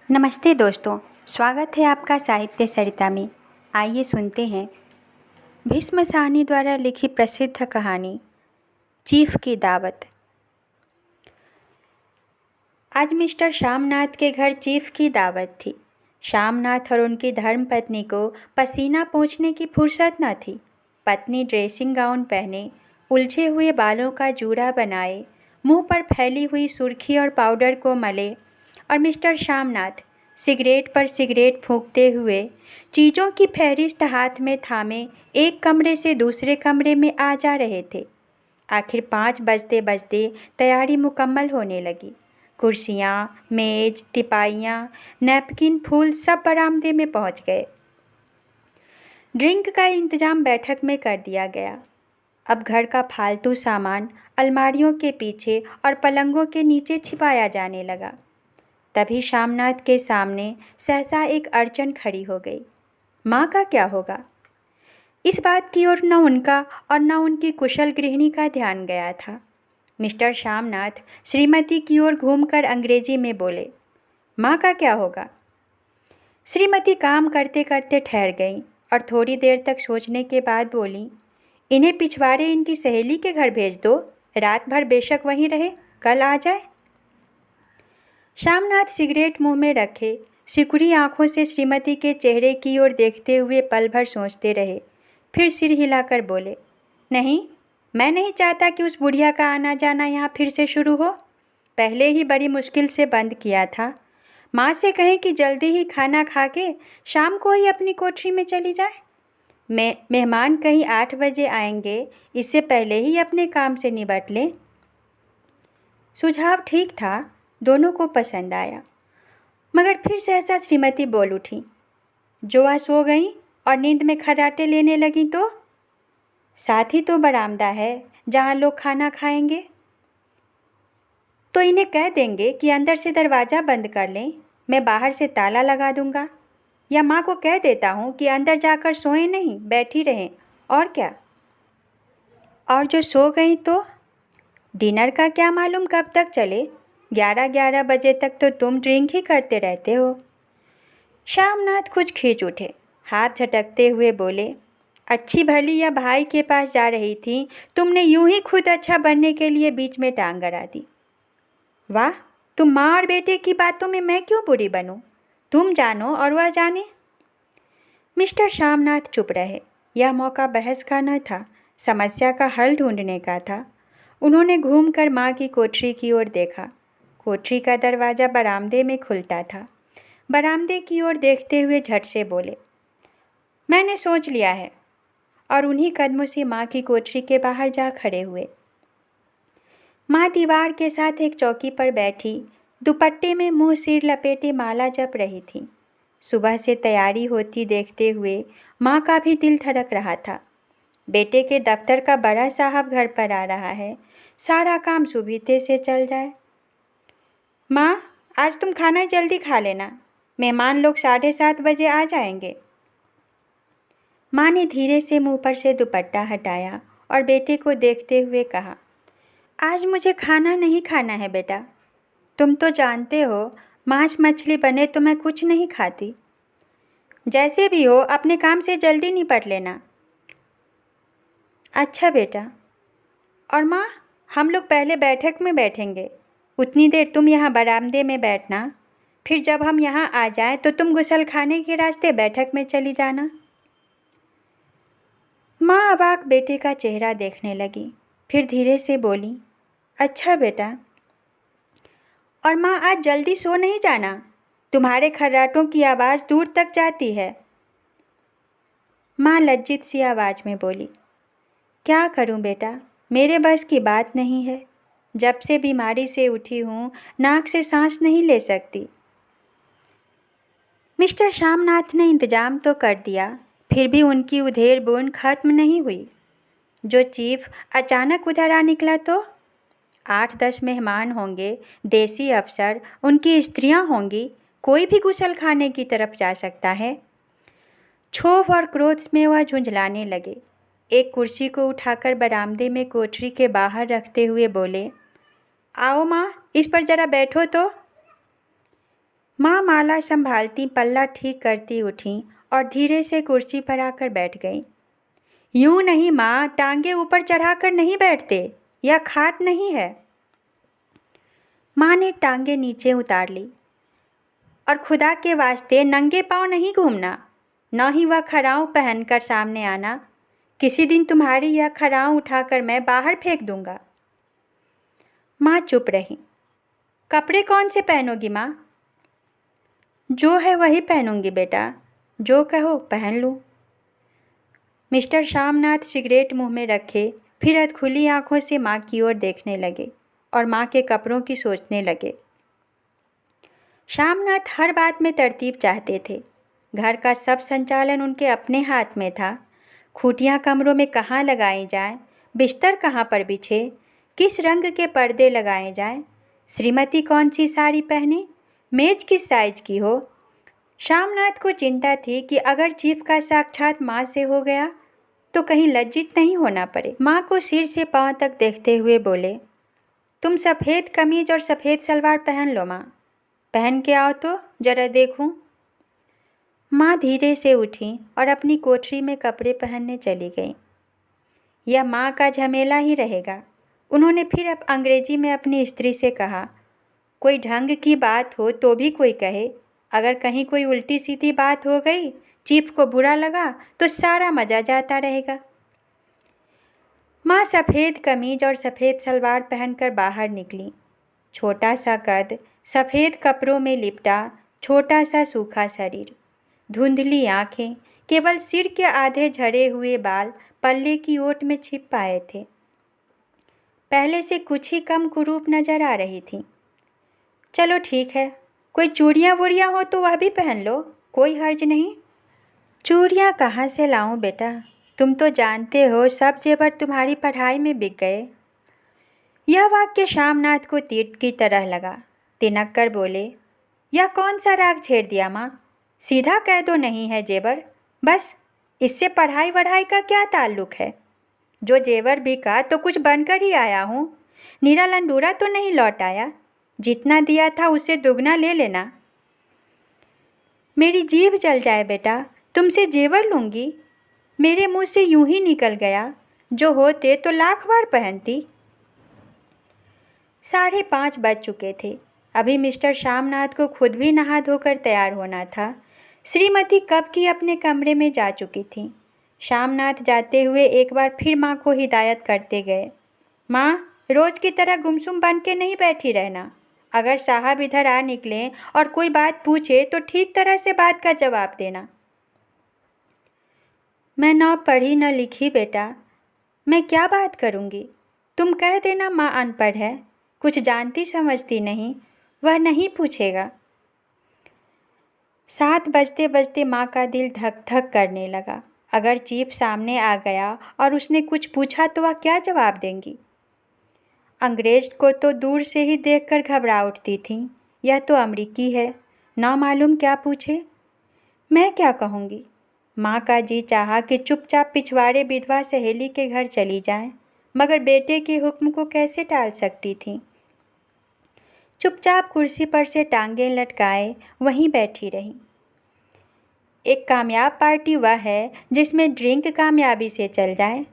नमस्ते दोस्तों, स्वागत है आपका साहित्य सरिता में। आइए सुनते हैं भीष्म साहनी द्वारा लिखी प्रसिद्ध कहानी चीफ की दावत। आज मिस्टर श्यामनाथ के घर चीफ की दावत थी। श्यामनाथ और उनकी धर्मपत्नी को पसीना पोंछने की फुर्सत न थी। पत्नी ड्रेसिंग गाउन पहने, उलझे हुए बालों का जूड़ा बनाए, मुंह पर फैली हुई सुर्खी और पाउडर को मले, और मिस्टर श्यामनाथ सिगरेट पर सिगरेट फूंकते हुए चीज़ों की फहरिस्त हाथ में थामे एक कमरे से दूसरे कमरे में आ जा रहे थे। आखिर 5 बजते बजते तैयारी मुकम्मल होने लगी। कुर्सियाँ, मेज, तिपाइयाँ, नैपकिन, फूल सब बरामदे में पहुँच गए। ड्रिंक का इंतज़ाम बैठक में कर दिया गया। अब घर का फालतू सामान अलमारियों के पीछे और पलंगों के नीचे छिपाया जाने लगा। तभी श्यामनाथ के सामने सहसा एक अड़चन खड़ी हो गई। माँ का क्या होगा? इस बात की ओर न उनका और न उनकी कुशल गृहिणी का ध्यान गया था। मिस्टर श्यामनाथ श्रीमती की ओर घूमकर अंग्रेजी में बोले, माँ का क्या होगा? श्रीमती काम करते करते ठहर गईं और थोड़ी देर तक सोचने के बाद बोली, इन्हें पिछवाड़े इनकी सहेली के घर भेज दो, रात भर बेशक वहीं रहे, कल आ जाए। श्यामनाथ सिगरेट मुंह में रखे सिकुड़ी आंखों से श्रीमती के चेहरे की ओर देखते हुए पल भर सोचते रहे। फिर सिर हिलाकर बोले, नहीं, मैं नहीं चाहता कि उस बुढ़िया का आना जाना यहाँ फिर से शुरू हो। पहले ही बड़ी मुश्किल से बंद किया था। माँ से कहें कि जल्दी ही खाना खा के शाम को ही अपनी कोठरी में चली जाए। मेहमान कहीं 8 बजे आएंगे, इससे पहले ही अपने काम से निपट लें। सुझाव ठीक था, दोनों को पसंद आया। मगर फिर सहसा श्रीमती बोल उठी, जो आज सो गई और नींद में खर्राटे लेने लगी तो? साथ ही तो बरामदा है जहाँ लोग खाना खाएंगे। तो इन्हें कह देंगे कि अंदर से दरवाज़ा बंद कर लें, मैं बाहर से ताला लगा दूंगा। या माँ को कह देता हूँ कि अंदर जाकर सोएं नहीं, बैठी रहें। और क्या? और जो सो गई तो डिनर का क्या मालूम कब तक चले? 11 बजे तक तो तुम ड्रिंक ही करते रहते हो। श्यामनाथ कुछ खींच उठे, हाथ झटकते हुए बोले, अच्छी भली या भाई के पास जा रही थी, तुमने यूं ही खुद अच्छा बनने के लिए बीच में टांग अड़ा दी। वाह, तुम माँ और बेटे की बातों में मैं क्यों बुरी बनूं? तुम जानो और वह जाने। मिस्टर श्यामनाथ चुप रहे। यह मौका बहस का न था, समस्या का हल ढूंढने का था। उन्होंने घूमकर माँ की कोठरी की ओर देखा। कोठरी का दरवाज़ा बरामदे में खुलता था। बरामदे की ओर देखते हुए झट से बोले, मैंने सोच लिया है। और उन्हीं कदमों से माँ की कोठरी के बाहर जा खड़े हुए। माँ दीवार के साथ एक चौकी पर बैठी दुपट्टे में मुंह सिर लपेटे माला जप रही थी। सुबह से तैयारी होती देखते हुए माँ का भी दिल धड़क रहा था। बेटे के दफ्तर का बड़ा साहब घर पर आ रहा है, सारा काम सुविधे से चल जाए। माँ, आज तुम खाना जल्दी खा लेना, मेहमान लोग 7:30 बजे आ जाएंगे। माँ ने धीरे से मुंह पर से दुपट्टा हटाया और बेटे को देखते हुए कहा, आज मुझे खाना नहीं खाना है बेटा। तुम तो जानते हो, मांस मछली बने तो मैं कुछ नहीं खाती। जैसे भी हो, अपने काम से जल्दी निपट लेना। अच्छा बेटा। और माँ, हम लोग पहले बैठक में बैठेंगे, उतनी देर तुम यहाँ बरामदे में बैठना। फिर जब हम यहाँ आ जाएं तो तुम गुसल खाने के रास्ते बैठक में चली जाना। माँ अवाक बेटे का चेहरा देखने लगी, फिर धीरे से बोली, अच्छा बेटा। और माँ, आज जल्दी सो नहीं जाना, तुम्हारे खर्राटों की आवाज़ दूर तक जाती है। माँ लज्जित सी आवाज़ में बोली, क्या करूँ बेटा, मेरे बस की बात नहीं है। जब से बीमारी से उठी हूँ, नाक से सांस नहीं ले सकती। मिस्टर श्यामनाथ ने इंतजाम तो कर दिया, फिर भी उनकी उधेड़ बुन खत्म नहीं हुई। जो चीफ अचानक उधर आ निकला तो 8-10 मेहमान होंगे, देसी अफसर, उनकी स्त्रियां होंगी, कोई भी गुसल खाने की तरफ जा सकता है। क्षोभ और क्रोध में वह झुंझलाने लगे। एक कुर्सी को उठाकर बरामदे में कोठरी के बाहर रखते हुए बोले, आओ माँ, इस पर जरा बैठो तो। माँ माला संभालती पल्ला ठीक करती उठी और धीरे से कुर्सी पर आकर बैठ गई। यूं नहीं माँ, टांगे ऊपर चढ़ाकर नहीं बैठते, यह खाट नहीं है। माँ ने टांगे नीचे उतार ली। और खुदा के वास्ते नंगे पाँव नहीं घूमना, न ही वह खड़ाऊँ पहनकर सामने आना। किसी दिन तुम्हारी यह खड़ाऊँ उठाकर मैं बाहर फेंक दूंगा। माँ चुप रही। कपड़े कौन से पहनोगी माँ? जो है वही पहनूंगी बेटा, जो कहो पहन लूँ। मिस्टर श्यामनाथ सिगरेट मुंह में रखे फिर अधखुली आंखों से माँ की ओर देखने लगे और माँ के कपड़ों की सोचने लगे। श्यामनाथ हर बात में तरतीब चाहते थे। घर का सब संचालन उनके अपने हाथ में था। खूंटियाँ कमरों में कहाँ लगाई जाएं, बिस्तर कहाँ पर बिछे, किस रंग के पर्दे लगाए जाएं, श्रीमती कौन सी साड़ी पहने, मेज किस साइज की हो। श्यामनाथ को चिंता थी कि अगर चीफ का साक्षात माँ से हो गया तो कहीं लज्जित नहीं होना पड़े। माँ को सिर से पांव तक देखते हुए बोले, तुम सफ़ेद कमीज और सफ़ेद सलवार पहन लो माँ, पहन के आओ तो जरा देखूं। माँ धीरे से उठी और अपनी कोठरी में कपड़े पहनने चली गई। यह माँ का झमेला ही रहेगा। उन्होंने फिर अब अंग्रेजी में अपनी स्त्री से कहा, कोई ढंग की बात हो तो भी कोई कहे, अगर कहीं कोई उल्टी सीधी बात हो गई, चीफ को बुरा लगा तो सारा मज़ा जाता रहेगा। माँ सफ़ेद कमीज और सफ़ेद सलवार पहनकर बाहर निकली। छोटा सा कद, सफ़ेद कपड़ों में लिपटा छोटा सा सूखा शरीर, धुंधली आँखें, केवल सिर के आधे झड़े हुए बाल पल्ले की ओट में छिप पाए थे। पहले से कुछ ही कम कुरूप नज़र आ रही थी। चलो ठीक है, कोई चूड़ियाँ वूड़ियाँ हो तो वह भी पहन लो, कोई हर्ज नहीं। चूड़ियाँ कहाँ से लाऊं बेटा, तुम तो जानते हो सब जेवर तुम्हारी पढ़ाई में बिक गए। यह वाक्य श्यामनाथ को तीर की तरह लगा। तिनक कर बोले, यह कौन सा राग छेड़ दिया माँ, सीधा कह दो नहीं है जेवर, बस। इससे पढ़ाई वढ़ाई का क्या ताल्लुक है। जो जेवर बिका तो कुछ बनकर ही आया हूँ, नीरा लंडूरा तो नहीं लौट आया। जितना दिया था उससे दुगना ले लेना। मेरी जीभ जल जाए बेटा, तुमसे जेवर लूँगी, मेरे मुँह से यूं ही निकल गया, जो होते तो लाख बार पहनती। 5:30 बज चुके थे। अभी मिस्टर श्यामनाथ को खुद भी नहा धोकर तैयार होना था। श्रीमती कब की अपने कमरे में जा चुकी थी। श्यामनाथ जाते हुए एक बार फिर माँ को हिदायत करते गए, माँ रोज़ की तरह गुमसुम बन के नहीं बैठी रहना। अगर साहब इधर आ निकलें और कोई बात पूछे तो ठीक तरह से बात का जवाब देना। मैं न पढ़ी न लिखी बेटा, मैं क्या बात करूँगी। तुम कह देना माँ अनपढ़ है, कुछ जानती समझती नहीं, वह नहीं पूछेगा। 7 बजते बजते माँ का दिल धक धक करने लगा। अगर चीफ सामने आ गया और उसने कुछ पूछा तो वह क्या जवाब देंगी। अंग्रेज को तो दूर से ही देखकर घबरा उठती थी। यह तो अमरीकी है, ना मालूम क्या पूछे। मैं क्या कहूँगी। माँ का जी चाहा कि चुपचाप पिछवाड़े विधवा सहेली के घर चली जाएं, मगर बेटे के हुक्म को कैसे टाल सकती थी। चुपचाप कुर्सी पर से टांगें लटकाए वहीं बैठी रही। एक कामयाब पार्टी वह है जिसमें ड्रिंक कामयाबी से चल जाए।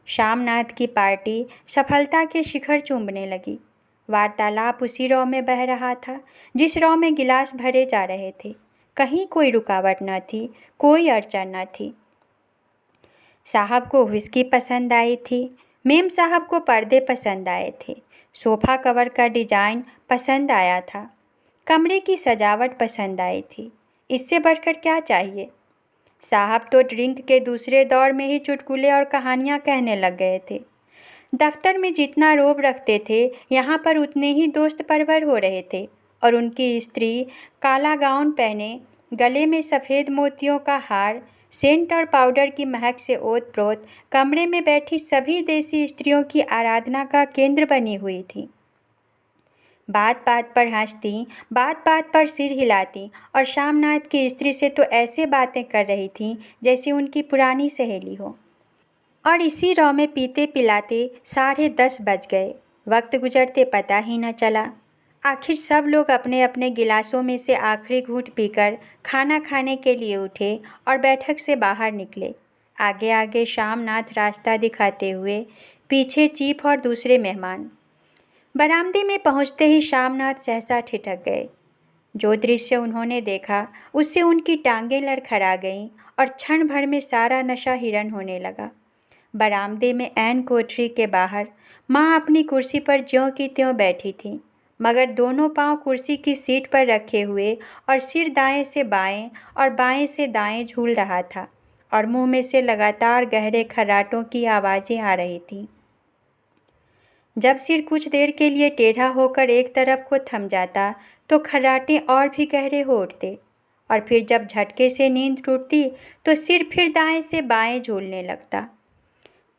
श्यामनाथ की पार्टी सफलता के शिखर चूमने लगी। वार्तालाप उसी रौ में बह रहा था जिस रौ में गिलास भरे जा रहे थे। कहीं कोई रुकावट न थी, कोई अड़चन न थी। साहब को व्हिस्की पसंद आई थी, मेम साहब को पर्दे पसंद आए थे, सोफ़ा कवर का डिज़ाइन पसंद आया था, कमरे की सजावट पसंद आई थी। इससे बढ़कर क्या चाहिए। साहब तो ड्रिंक के दूसरे दौर में ही चुटकुले और कहानियाँ कहने लग गए थे। दफ्तर में जितना रोब रखते थे, यहाँ पर उतने ही दोस्त परवर हो रहे थे और उनकी स्त्री काला गाउन पहने, गले में सफ़ेद मोतियों का हार, सेंट और पाउडर की महक से ओत-प्रोत कमरे में बैठी सभी देसी स्त्रियों की आराधना का केंद्र बनी हुई थी। बात बात पर हंसती, बात बात पर सिर हिलाती और श्यामनाथ की स्त्री से तो ऐसे बातें कर रही थीं जैसे उनकी पुरानी सहेली हो। और इसी रौ में पीते पिलाते 10:30 बज गए। वक्त गुजरते पता ही न चला। आखिर सब लोग अपने अपने गिलासों में से आखिरी घूंट पीकर खाना खाने के लिए उठे और बैठक से बाहर निकले। आगे आगे श्यामनाथ रास्ता दिखाते हुए, पीछे चीफ और दूसरे मेहमान। बरामदे में पहुंचते ही श्यामनाथ सहसा ठिठक गए। जो दृश्य उन्होंने देखा उससे उनकी टांगें लड़खड़ा गईं और क्षण भर में सारा नशा हिरन होने लगा। बरामदे में ऐन कोठरी के बाहर माँ अपनी कुर्सी पर ज्यों की त्यों बैठी थीं, मगर दोनों पांव कुर्सी की सीट पर रखे हुए और सिर दाएं से बाएं और बाएं से दाएं झूल रहा था और मुंह में से लगातार गहरे खर्राटों की आवाज़ें आ रही थीं। जब सिर कुछ देर के लिए टेढ़ा होकर एक तरफ को थम जाता तो खर्राटे और भी गहरे हो उठते और फिर जब झटके से नींद टूटती तो सिर फिर दाएं से बाएं झूलने लगता।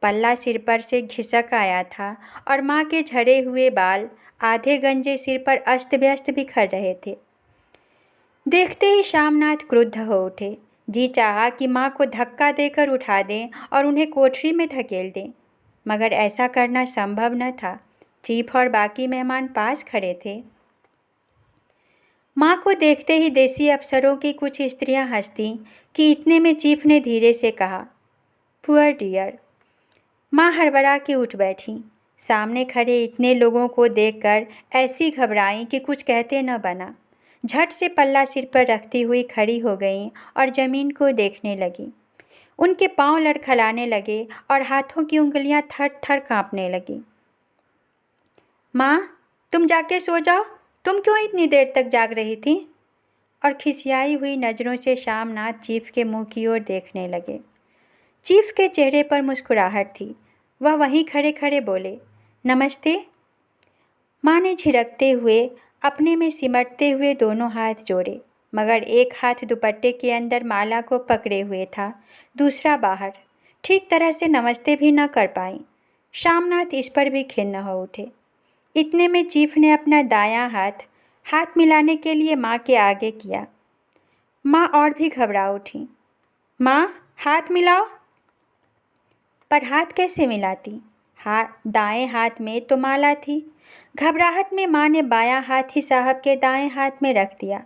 पल्ला सिर पर से घिसक आया था और माँ के झड़े हुए बाल आधे गंजे सिर पर अस्त व्यस्त बिखर रहे थे। देखते ही श्यामनाथ क्रुद्ध हो उठे। जी चाहा कि माँ को धक्का देकर उठा दें और उन्हें कोठरी में धकेल दें, मगर ऐसा करना संभव न था। चीफ और बाकी मेहमान पास खड़े थे। माँ को देखते ही देसी अफसरों की कुछ स्त्रियां हंसतीं कि इतने में चीफ ने धीरे से कहा, पुअर डियर। माँ हड़बड़ा के उठ बैठी। सामने खड़े इतने लोगों को देखकर ऐसी घबराईं कि कुछ कहते न बना। झट से पल्ला सिर पर रखती हुई खड़ी हो गईं और ज़मीन को देखने लगीं। उनके पांव लड़खड़ाने लगे और हाथों की उंगलियां थर थर कांपने लगीं। माँ, तुम जाके सो जाओ, तुम क्यों इतनी देर तक जाग रही थी? और खिसियाई हुई नज़रों से श्यामनाथ चीफ के मुंह की ओर देखने लगे। चीफ के चेहरे पर मुस्कुराहट थी। वह वहीं खड़े खड़े बोले, नमस्ते। माँ ने झिड़कते हुए अपने में सिमटते हुए दोनों हाथ जोड़े, मगर एक हाथ दुपट्टे के अंदर माला को पकड़े हुए था, दूसरा बाहर। ठीक तरह से नमस्ते भी न कर पाई। श्यामनाथ इस पर भी खिन्न हो उठे। इतने में चीफ ने अपना दायां हाथ मिलाने के लिए माँ के आगे किया। माँ और भी घबरा उठी। माँ, हाथ मिलाओ। पर हाथ कैसे मिलाती? दाएं हाथ में तो माला थी। घबराहट में माँ ने बायां हाथ ही साहब के दाएं हाथ में रख दिया।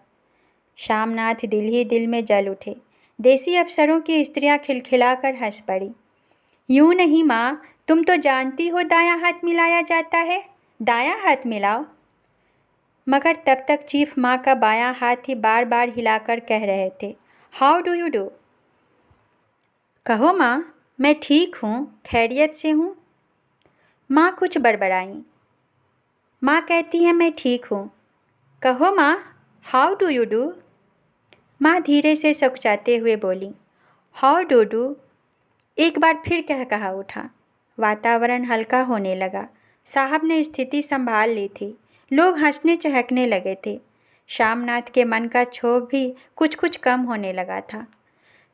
श्यामनाथ दिल ही दिल में जल उठे। देसी अफसरों की स्त्रियां खिलखिलाकर हंस पड़ी। यूँ नहीं माँ, तुम तो जानती हो दायां हाथ मिलाया जाता है, दायां हाथ मिलाओ। मगर तब तक चीफ माँ का बायां हाथ ही बार बार हिलाकर कह रहे थे, हाउ डू यू डू। कहो माँ, मैं ठीक हूँ, खैरियत से हूँ। माँ कुछ बड़बड़ाईं। माँ कहती है मैं ठीक हूँ। कहो माँ, हाउ डू यू डू। माँ धीरे से सकुचाते हुए बोली, हाउ डू डू। एक बार फिर कहा उठा। वातावरण हल्का होने लगा। साहब ने स्थिति संभाल ली थी। लोग हंसने चहकने लगे थे। श्यामनाथ के मन का क्षोभ भी कुछ कुछ कम होने लगा था।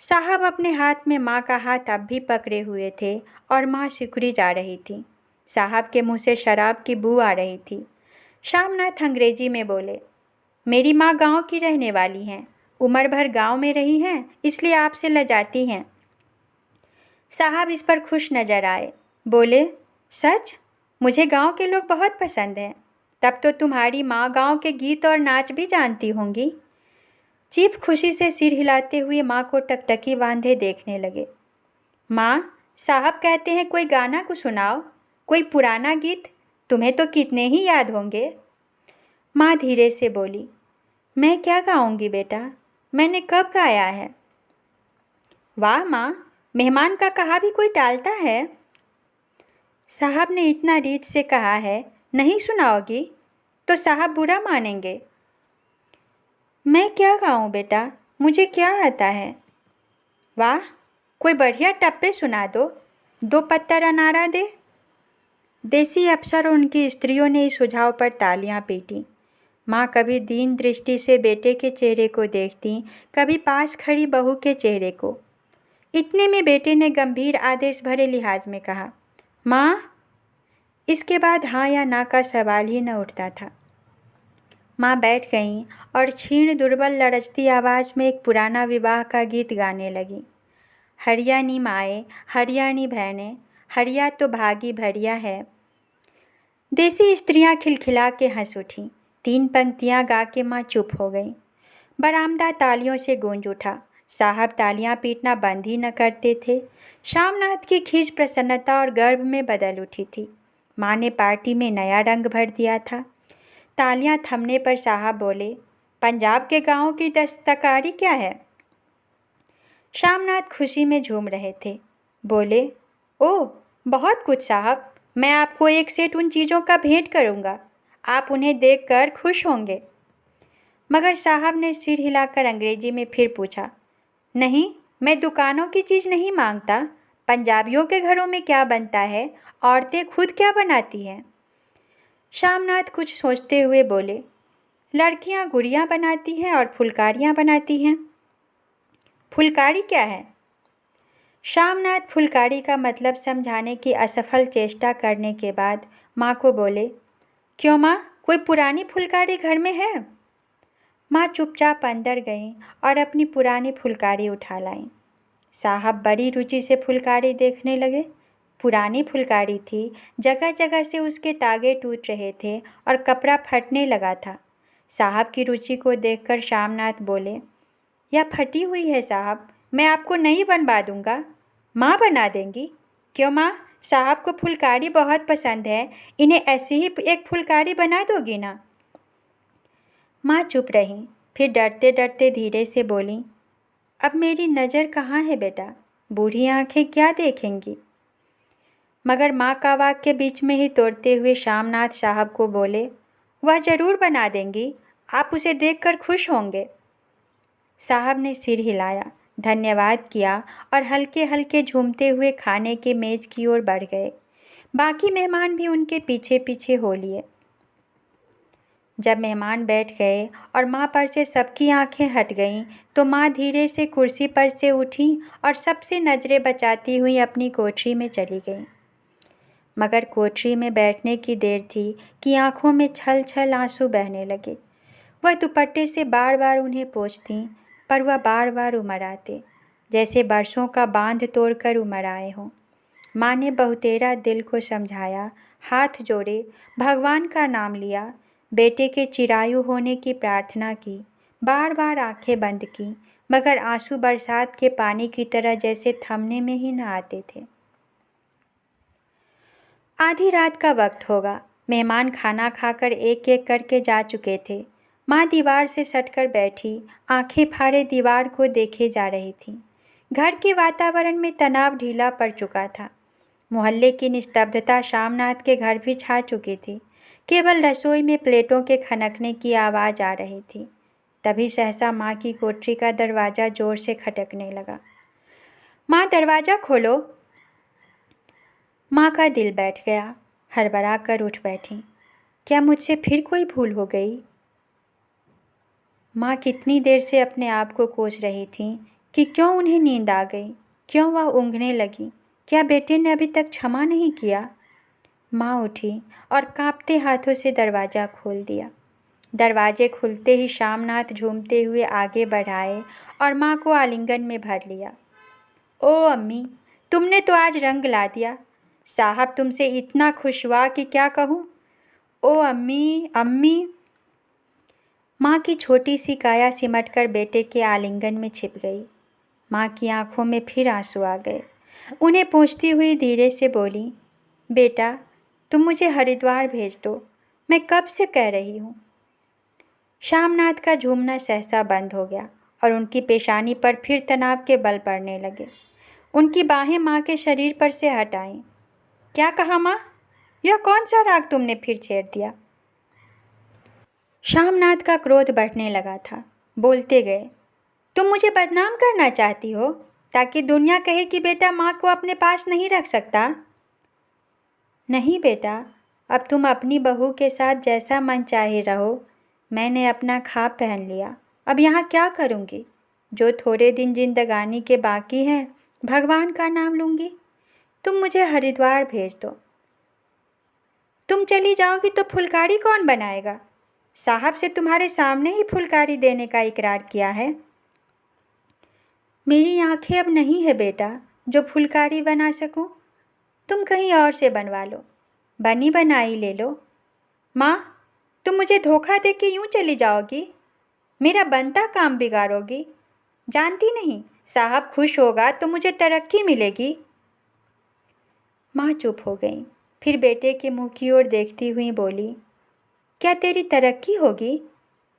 साहब अपने हाथ में माँ का हाथ अब भी पकड़े हुए थे और माँ सिकुड़ी जा रही थी। साहब के मुंह से शराब की बू आ रही थी। श्यामनाथ अंग्रेजी में बोले, मेरी माँ गांव की रहने वाली हैं, उम्र भर गांव में रही हैं, इसलिए आपसे लजाती हैं। साहब इस पर खुश नजर आए। बोले, सच? मुझे गांव के लोग बहुत पसंद हैं। तब तो तुम्हारी माँ गांव के गीत और नाच भी जानती होंगी। चीफ खुशी से सिर हिलाते हुए माँ को टकटकी बांधे देखने लगे। माँ, साहब कहते हैं कोई गाना को सुनाओ, कोई पुराना गीत, तुम्हें तो कितने ही याद होंगे। माँ धीरे से बोली, मैं क्या गाऊंगी बेटा, मैंने कब गाया है। वाह माँ, मेहमान का कहा भी कोई टालता है। साहब ने इतना रीत से कहा है, नहीं सुनाओगी तो साहब बुरा मानेंगे। मैं क्या गाऊं बेटा, मुझे क्या आता है। वाह, कोई बढ़िया टप्पे सुना दो, 2 पत्तर अनारा दे। देसी अफसर और उनकी स्त्रियों ने इस सुझाव पर तालियां पीटी। माँ कभी दीन दृष्टि से बेटे के चेहरे को देखती, कभी पास खड़ी बहू के चेहरे को। इतने में बेटे ने गंभीर आदेश भरे लिहाज में कहा, माँ। इसके बाद हाँ या ना का सवाल ही न उठता था। माँ बैठ गईं और क्षीण दुर्बल लरजती आवाज़ में एक पुराना विवाह का गीत गाने लगी। हरियाणी माए, हरियाणी बहनें, हरिया तो भागी भरिया है। देसी स्त्रियां खिलखिला के हंस उठीं। 3 पंक्तियां गा के माँ चुप हो गई। बरामदा तालियों से गूंज उठा। साहब तालियां पीटना बंद ही न करते थे। श्यामनाथ की खींच प्रसन्नता और गर्व में बदल उठी थी। माँ ने पार्टी में नया रंग भर दिया था। तालियां थमने पर साहब बोले, पंजाब के गांवों की दस्तकारी क्या है? श्यामनाथ खुशी में झूम रहे थे। बोले, ओह बहुत कुछ साहब, मैं आपको एक सेट उन चीज़ों का भेंट करूँगा। आप उन्हें देखकर खुश होंगे। मगर साहब ने सिर हिलाकर अंग्रेजी में फिर पूछा, नहीं, मैं दुकानों की चीज़ नहीं मांगता। पंजाबियों के घरों में क्या बनता है, औरतें खुद क्या बनाती हैं? श्यामनाथ कुछ सोचते हुए बोले, लड़कियां गुड़ियाँ बनाती हैं और फुलकारियाँ बनाती हैं। फुलकारी क्या है? श्यामनाथ फुलकारी का मतलब समझाने की असफल चेष्टा करने के बाद माँ को बोले, क्यों माँ, कोई पुरानी फुलकारी घर में है? माँ चुपचाप अंदर गईं और अपनी पुरानी फुलकारी उठा लाईं। साहब बड़ी रुचि से फुलकारी देखने लगे। पुरानी फुलकारी थी, जगह जगह से उसके तागे टूट रहे थे और कपड़ा फटने लगा था। साहब की रुचि को देखकर श्यामनाथ बोले, यह फटी हुई है साहब, मैं आपको नई बनवा दूंगा। माँ बना देंगी? क्यों माँ, साहब को फुलकारी बहुत पसंद है, इन्हें ऐसी ही एक फुलकारी बना दोगी ना? माँ चुप रहीं, फिर डरते डरते धीरे से बोली, अब मेरी नज़र कहाँ है बेटा, बूढ़ी आंखें क्या देखेंगी? मगर माँ का वाक्य बीच में ही तोड़ते हुए श्यामनाथ साहब को बोले, वह ज़रूर बना देंगी, आप उसे देखकर खुश होंगे। साहब ने सिर हिलाया, धन्यवाद किया और हल्के हल्के झूमते हुए खाने के मेज़ की ओर बढ़ गए। बाकी मेहमान भी उनके पीछे पीछे हो लिए। जब मेहमान बैठ गए और माँ पर से सबकी आंखें हट गईं, तो माँ धीरे से कुर्सी पर से उठी और सबसे नज़रें बचाती हुई अपनी कोठरी में चली गईं। मगर कोठरी में बैठने की देर थी कि आंखों में छल छल आंसू बहने लगे। वह दुपट्टे से बार बार उन्हें पोंछतीं, पर वह बार बार उमड़ आते, जैसे बरसों का बांध तोड़कर उमड़ आए हों। माँ ने बहुतेरा दिल को समझाया, हाथ जोड़े, भगवान का नाम लिया, बेटे के चिरायु होने की प्रार्थना की, बार बार आंखें बंद की, मगर आंसू बरसात के पानी की तरह जैसे थमने में ही न आते थे। आधी रात का वक्त होगा। मेहमान खाना खाकर एक एक करके जा चुके थे। माँ दीवार से सटकर बैठी, आंखें फाड़े दीवार को देखे जा रही थी। घर के वातावरण में तनाव ढीला पड़ चुका था। मोहल्ले की निस्तब्धता श्यामनाथ के घर भी छा चुकी थी। केवल रसोई में प्लेटों के खनकने की आवाज़ आ रही थी। तभी सहसा माँ की कोठरी का दरवाज़ा जोर से खटकने लगा। माँ, दरवाज़ा खोलो। माँ का दिल बैठ गया, हड़बड़ा कर उठ बैठी। क्या मुझसे फिर कोई भूल हो गई? माँ कितनी देर से अपने आप को कोस रही थीं कि क्यों उन्हें नींद आ गई, क्यों वह ऊँघने लगी। क्या बेटे ने अभी तक क्षमा नहीं किया? माँ उठी और कांपते हाथों से दरवाज़ा खोल दिया। दरवाजे खुलते ही श्यामनाथ झूमते हुए आगे बढ़ाए और माँ को आलिंगन में भर लिया। ओ अम्मी, तुमने तो आज रंग ला दिया। साहब तुमसे इतना खुश हुआ कि क्या कहूँ। ओ अम्मी, अम्मी। माँ की छोटी सी काया सिमटकर बेटे के आलिंगन में छिप गई। माँ की आंखों में फिर आंसू आ गए। उन्हें पोंछती हुई धीरे से बोली, बेटा, तुम मुझे हरिद्वार भेज दो, मैं कब से कह रही हूँ। श्यामनाथ का झूमना सहसा बंद हो गया और उनकी पेशानी पर फिर तनाव के बल पड़ने लगे। उनकी बाहें माँ के शरीर पर से हट आईं। क्या कहा माँ? यह कौन सा राग तुमने फिर छेड़ दिया? श्यामनाथ का क्रोध बढ़ने लगा था। बोलते गए, तुम मुझे बदनाम करना चाहती हो ताकि दुनिया कहे कि बेटा माँ को अपने पास नहीं रख सकता? नहीं बेटा, अब तुम अपनी बहू के साथ जैसा मन चाहे रहो। मैंने अपना ख्वाब पहन लिया, अब यहाँ क्या करूँगी? जो थोड़े दिन जिंदगानी के बाकी हैं, भगवान का नाम लूँगी। तुम मुझे हरिद्वार भेज दो। तुम चली जाओगी तो फुलकारी कौन बनाएगा? साहब से तुम्हारे सामने ही फुलकारी देने का इकरार किया है। मेरी आंखें अब नहीं है बेटा जो फुलकारी बना सकूं। तुम कहीं और से बनवा लो, बनी बनाई ले लो। माँ, तुम मुझे धोखा दे के यूँ चली जाओगी? मेरा बनता काम बिगाड़ोगी? जानती नहीं, साहब खुश होगा तो मुझे तरक्की मिलेगी। माँ चुप हो गई, फिर बेटे के मुंह की ओर देखती हुई बोली, क्या तेरी तरक्की होगी?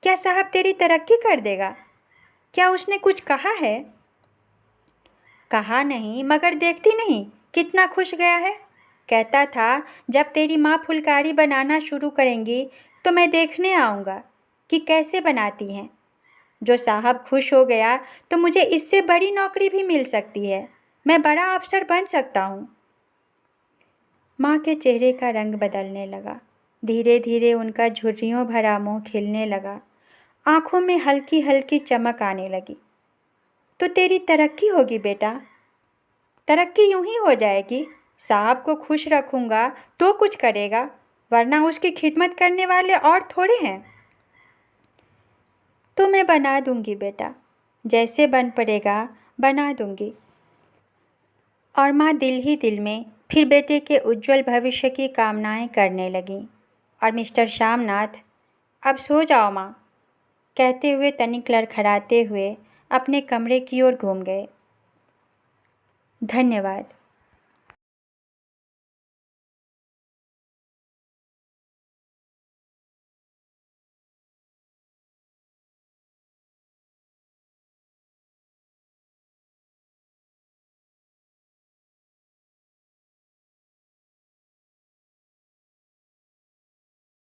क्या साहब तेरी तरक्की कर देगा? क्या उसने कुछ कहा है? कहा नहीं, मगर देखती नहीं कितना खुश गया है। कहता था जब तेरी माँ फुलकारी बनाना शुरू करेंगी तो मैं देखने आऊँगा कि कैसे बनाती हैं। जो साहब खुश हो गया तो मुझे इससे बड़ी नौकरी भी मिल सकती है, मैं बड़ा अफसर बन सकता हूँ। माँ के चेहरे का रंग बदलने लगा, धीरे धीरे उनका झुर्रियों भरा मुँह खिलने लगा, आँखों में हल्की हल्की चमक आने लगी। तो तेरी तरक्की होगी बेटा, तरक्की यूं ही हो जाएगी। साहब को खुश रखूँगा तो कुछ करेगा, वरना उसकी खिदमत करने वाले और थोड़े हैं। तो मैं बना दूंगी बेटा, जैसे बन पड़ेगा बना दूंगी। और माँ दिल ही दिल में फिर बेटे के उज्जवल भविष्य की कामनाएं करने लगीं। और मिस्टर श्यामनाथ, अब सो जाओ माँ, कहते हुए तनिक लड़खड़ाते हुए अपने कमरे की ओर घूम गए। धन्यवाद।